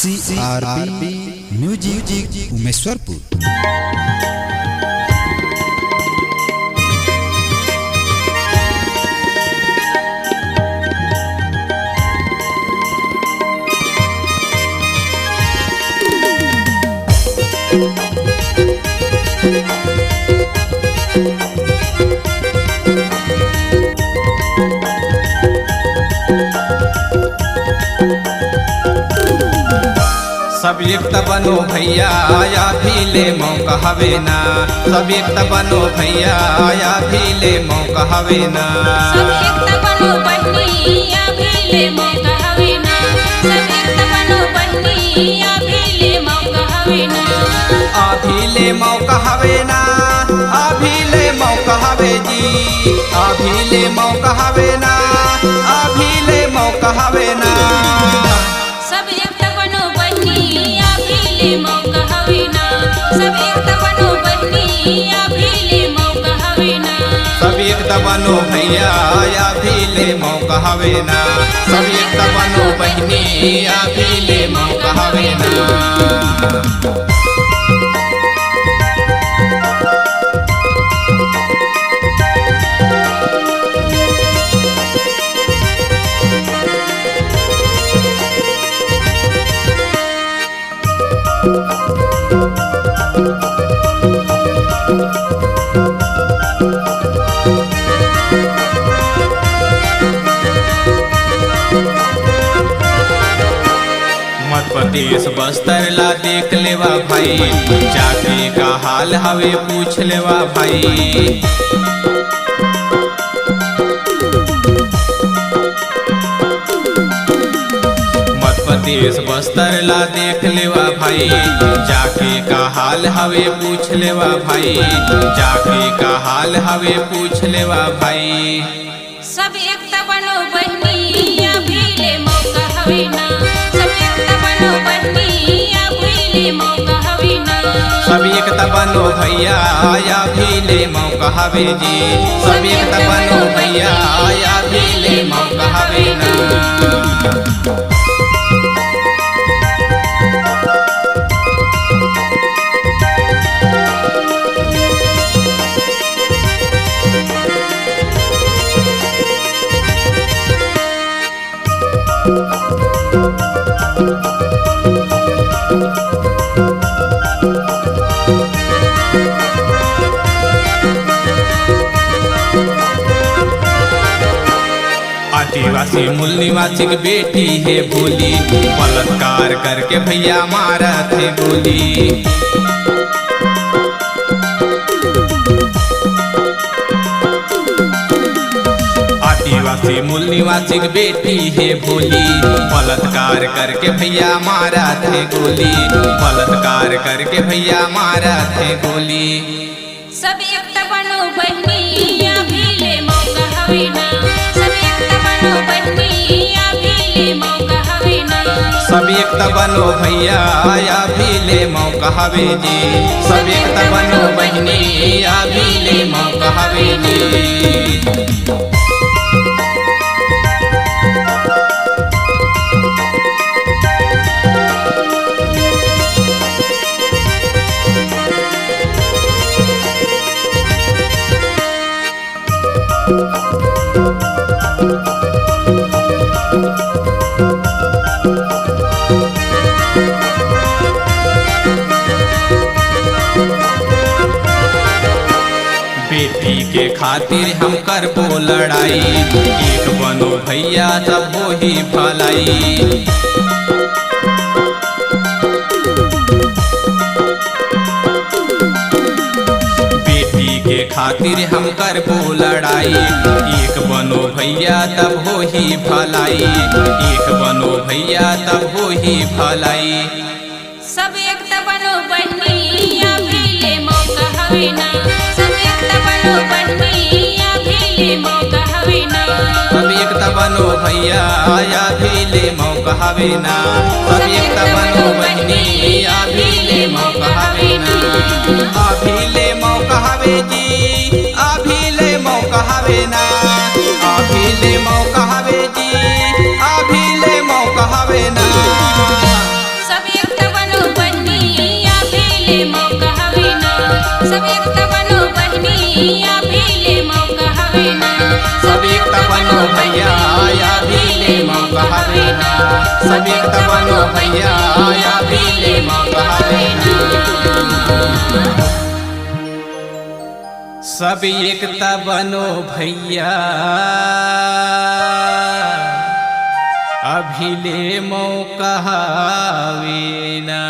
CRB music Umeshwarpur. सब एक बनो भैया आया भी ले मौका हवे ना। सब एक बनो भैया आया भी ले मौका हवे ना। सब एक बनो बहनी आ भी ले मौका हवे ना। सब एक बनो बहनी आ भी ले मौका हवे ना। आ भी ले मौका हवे ना। आ भी ले मौका हवे जी। आ भी ले मौका हवे ना। आ भी ले मौका हवे ना। सब एक बनो बहनी आ भी ले मौका हवे ना। सब एक बनो बहनी आ भी ले मौका हवे ना। सब एक बनो भैया आया भी ले मौका हवे ना। सब एक बनो बहनी आ भी ले मौका हवे ना। मध्य प्रदेश बस्तर ला देख लेवा भाई। जाके का हाल हवे पूछ लेवा भाई। मध्य प्रदेश बस्तर ला देख लेवा भाई। जाके का हाल हवे पूछ लेवा भाई। जाके का हाल हवे पूछ लेवा भाई। सब एक बनो बहनी आ भी ले मौका हवे ना। सब एक बनो बहनी आ भी ले मौका हवे ना। सब एक बनो भैया आया भी ले मौका हवे जी। सब एक बनो भैया आया भी ले मौका हवे ना। आदिवासी मूल निवासी की बेटी है भोली। बलात्कार करके भैया मारा थे गोली। आदिवासी मूल निवासी की बेटी है भोली। बलात्कार करके भैया मारा थे गोली। बलात्कार करके भैया मारा थे गोली। सब एक बनो बहनी आ भी ले मौका हवे ना। सब एक बनो बहनी आ भी ले मौका हवे ना। सब एक बनो भैया आया भी ले मौका हवे जी। सब एक बनो बहनी आ भी ले मौका हवे जी। बेटी के खातिर हम करबो लड़ाई। एक बनो भैया सब वो ही भलाई। बेटी के खातिर हम करबो लड़ाई। एक बनो भैया तब हो ही भलाई। एक बनो भैया तब हो ही भलाई। सब एक बनो बहनी आ भी ले मौका हवे ना। सब एक बनो बहनी आ भी ले मौका हवे ना। सब एक बनो भैया आया भी ले मौका हवे ना। सब एक बनो बहनी आ भी ले मौका हवे ना। आ भी ले मौका हवे जी। आ भी ले मौका हवे ना। आ भी ले मौका हवे जी। आ भी ले मौका हवे ना। सब सब एकता बनो भैया अभी ले मौका हवे ना सब एकता बनो भैया अभी ले मौका हवे ना।